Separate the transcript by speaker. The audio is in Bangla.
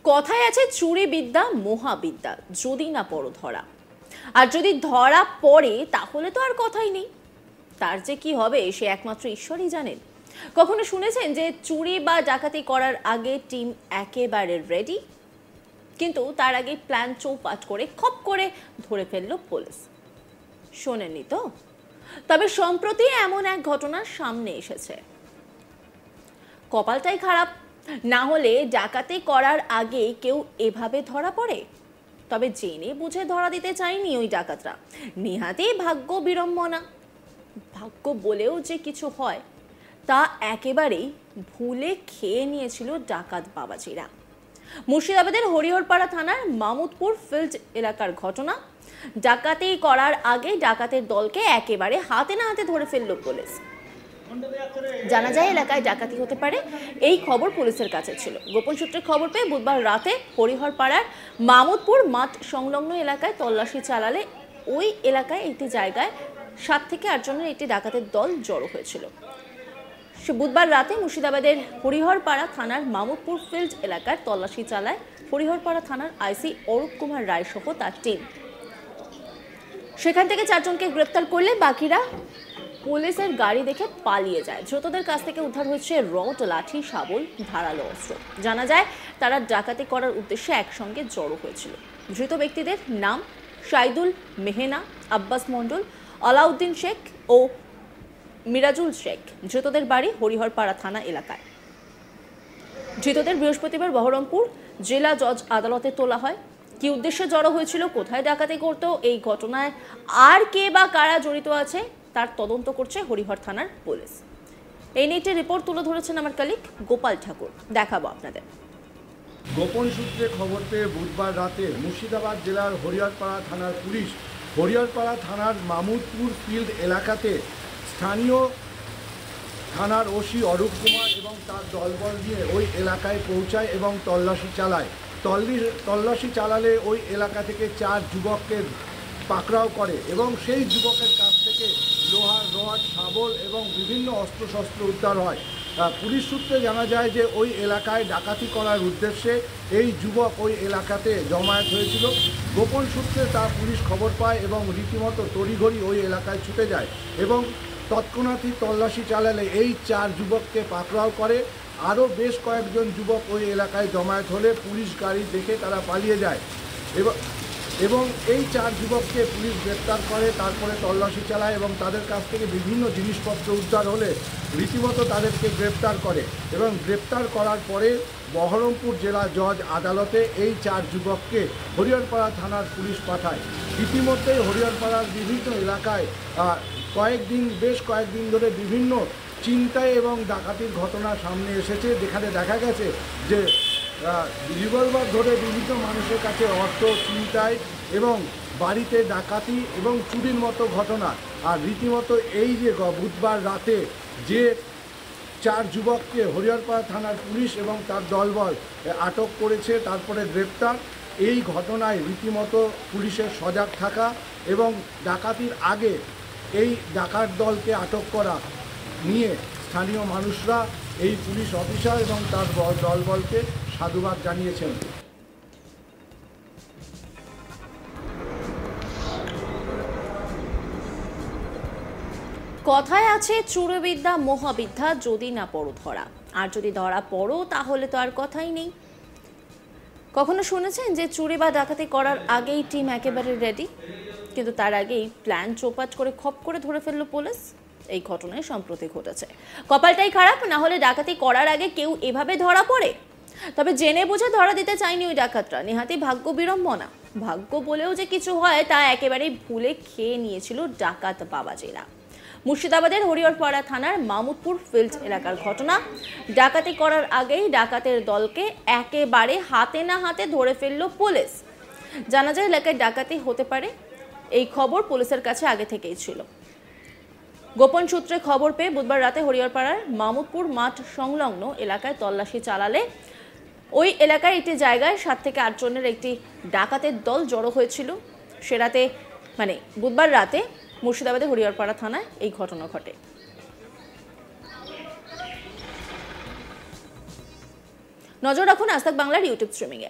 Speaker 1: কথায় আছে চুরি বিদ্যা মহাবিদ্যা, যদি না পড়ো ধরা। আর যদি ধরা পড়ে তাহলে তো আর কথাই নেই। তার যে কি হবে সে একমাত্র ঈশ্বরই জানেন। কখনো শুনেছেন যে চুরি বা ডাকাতি করার আগে টিম একেবারে রেডি, কিন্তু তার আগে প্ল্যান চৌপাট করে খপ করে ধরে ফেললো পুলিশ? শোনেননি তো? তবে সম্প্রতি এমন এক ঘটনা সামনে এসেছে। কপালটাই খারাপ, না হলে ডাকাতি করার আগে কেউ এভাবে ধরা পড়ে। তবে জেনে বুঝে ধরা দিতে চায়নি ওই ডাকাতরা, নেহাতি ভাগ্য বিড়ম্বনা। ভাগ্য বলেও যে কিছু হয় তা একেবারেই ভুলে খেয়ে নিয়েছিল ডাকাত বাবাজিরা। মুর্শিদাবাদের হরিহরপাড়া থানার মামুদপুর ফিল্ড এলাকার ঘটনা। ডাকাতি করার আগে ডাকাতের দলকে একেবারে হাতে না হাতে ধরে ফেলল পুলিশ। জানা যায় এলাকায় ডাকাতি হতে পারে, এই খবর পুলিশের কাছে ছিল। গোপন সূত্রে খবর পেয়ে বুধবার রাতে হরিহরপাড়ার মামুদপুর মাঠ সংলগ্ন এলাকায় তল্লাশি চালালে ওই এলাকায় একটি জায়গায় 7 থেকে 8 জনের একটি ডাকাতের দল জড়ো হয়েছিল। বুধবার রাতে মুর্শিদাবাদের হরিহরপাড়া থানার মামুদপুর ফিল্ড এলাকার তল্লাশি চালায় হরিহরপাড়া থানার আইসি অরূপ কুমার রায় সহ তার টিম। সেখান থেকে 4 জনকে গ্রেপ্তার করলে বাকিরা পুলিশের গাড়ি দেখে পালিয়ে যায়। ধৃতদের কাছ থেকে উদ্ধার হয়েছে রড, লাঠি, শাবল, ধারালো অস্ত্র। জানা যায় তারা ডাকাতি করার উদ্দেশ্যে একসঙ্গে জড়ো হয়েছিল। ধৃত ব্যক্তিদের নাম সাইদুল মেহেনা, আব্বাস মণ্ডল, আলাউদ্দিন শেখ ও মিরাজুল শেখ। ধৃতদের বাড়ি হরিহরপাড়া থানা এলাকায়। ধৃতদের বৃহস্পতিবার বহরমপুর জেলা জজ আদালতে তোলা হয়। কি উদ্দেশ্যে জড়ো হয়েছিল, কোথায় ডাকাতি করতো, এই ঘটনায় আর কে বা কারা জড়িত আছে তার তদন্ত করছে হরিহর থানার পুলিশ। এই নিয়ে একটি রিপোর্ট তুলে ধরেছেন আমার কলিগ গোপাল ঠাকুর, দেখাবো আপনাদের।
Speaker 2: গোপন সূত্রে খবর পেয়ে বুধবার রাতে মুর্শিদাবাদ জেলার হরিহরপাড়া থানার পুলিশ হরিহরপাড়া থানার মামুদপুর ফিল্ড এলাকাতে স্থানীয় থানার ওসি অরূপ কুমার এবং তার দলবল নিয়ে ওই এলাকায় পৌঁছায় এবং তল্লাশি চালায়। তল্লাশি চালালে ওই এলাকা থেকে 4 যুবককে পাকড়াও করে এবং সেই যুবকের কাছ থেকে লোহার রড, শাবল এবং বিভিন্ন অস্ত্রশস্ত্র উদ্ধার হয়। পুলিশ সূত্রে জানা যায় যে ওই এলাকায় ডাকাতি করার উদ্দেশ্যে এই যুবক ওই এলাকাতে জমায়েত হয়েছিল। গোপন সূত্রে তা পুলিশ খবর পায় এবং রীতিমতো তড়িঘড়ি ওই এলাকায় ছুটে যায় এবং তৎক্ষণাৎই তল্লাশি চালালে এই 4 যুবককে পাকড়াও করে। আরও বেশ কয়েকজন যুবক ওই এলাকায় জমায়েত হলে পুলিশ গাড়ি দেখে তারা পালিয়ে যায় এবং এই 4 যুবককে পুলিশ গ্রেপ্তার করে। তারপরে তল্লাশি চালায় এবং তাদের কাছ থেকে বিভিন্ন জিনিসপত্র উদ্ধার হলে রীতিমতো তাদেরকে গ্রেপ্তার করে এবং গ্রেপ্তার করার পরে বহরমপুর জেলা জজ আদালতে এই 4 যুবককে হরিহরপাড়া থানার পুলিশ পাঠায়। ইতিমধ্যেই হরিহরপাড়ার বিভিন্ন এলাকায় বেশ কয়েকদিন ধরে বিভিন্ন ছিনতাই এবং ডাকাতির ঘটনা সামনে এসেছে, যেখানে দেখা গেছে যে রিভলভার ধরে বিভিন্ন মানুষের কাছে অর্থ ছিনতাই এবং বাড়িতে ডাকাতি এবং চুরির মতো ঘটনা। আর রীতিমতো এই যে বুধবার রাতে যে 4 যুবককে হরিহরপাড়া থানার পুলিশ এবং তার দলবল আটক করেছে, তারপরে গ্রেপ্তার, এই ঘটনায় রীতিমতো পুলিশের সজাগ থাকা এবং ডাকাতির আগে এই ডাকাত দলকে আটক করা নিয়ে স্থানীয় মানুষরা এই পুলিশ অফিসার এবং তার দলবলকে সাধুবাদ জানিয়েছেন।
Speaker 1: কথায় আছে চুরিবিদ্যা মহাবিদ্যা, যদি না পড়ো ধরা। আর যদি ধরা পড়ো তাহলে তো আর কথাই নেই। কখনো শুনেছেন যে চুরি বা ডাকাতি করার আগেই টিম একেবারে রেডি, কিন্তু তার আগেই প্ল্যান চৌপাট করে খপ করে ধরে ফেললো পুলিশ? এই ঘটনায় সম্প্রতি ঘটেছে। কপালটাই খারাপ, না হলে ডাকাতি করার আগে কেউ এভাবে ধরা পড়ে। তবে জেনে বুঝে ধরা দিতে চায়নি ওই ডাকাতরা, নেহাতি ভাগ্য বিড়ম্বনা। ভাগ্য বলেও যে কিছু হয় তা একেবারেই ভুলে খেয়ে নিয়েছিল ডাকাত বাবাজিরা। মুর্শিদাবাদের হরিহরপাড়া থানার মামুদপুর ফিল্ড এলাকার ঘটনা। ডাকাতি করার আগেই ডাকাতের দলকে একেবারে হাতে না হাতে ধরে ফেললো পুলিশ। জানা যায় এলাকায় ডাকাতি হতে পারে, এই খবর পুলিশের কাছে আগে থেকেই ছিল। গোপন সূত্রে খবর পেয়ে বুধবার রাতে হরিহরপাড়ার মামুদপুর মাঠ সংলগ্ন এলাকায় তল্লাশি চালালে ওই এলাকায় একটি জায়গায় 7 থেকে 8 জনের একটি ডাকাতের দল জড়ো হয়েছিল। সে রাতে বুধবার রাতে মুর্শিদাবাদের হরিহরপাড়া থানায় এই ঘটনা ঘটে। নজর রাখুন আজ তাক বাংলার ইউটিউব স্ট্রিমিংয়ে।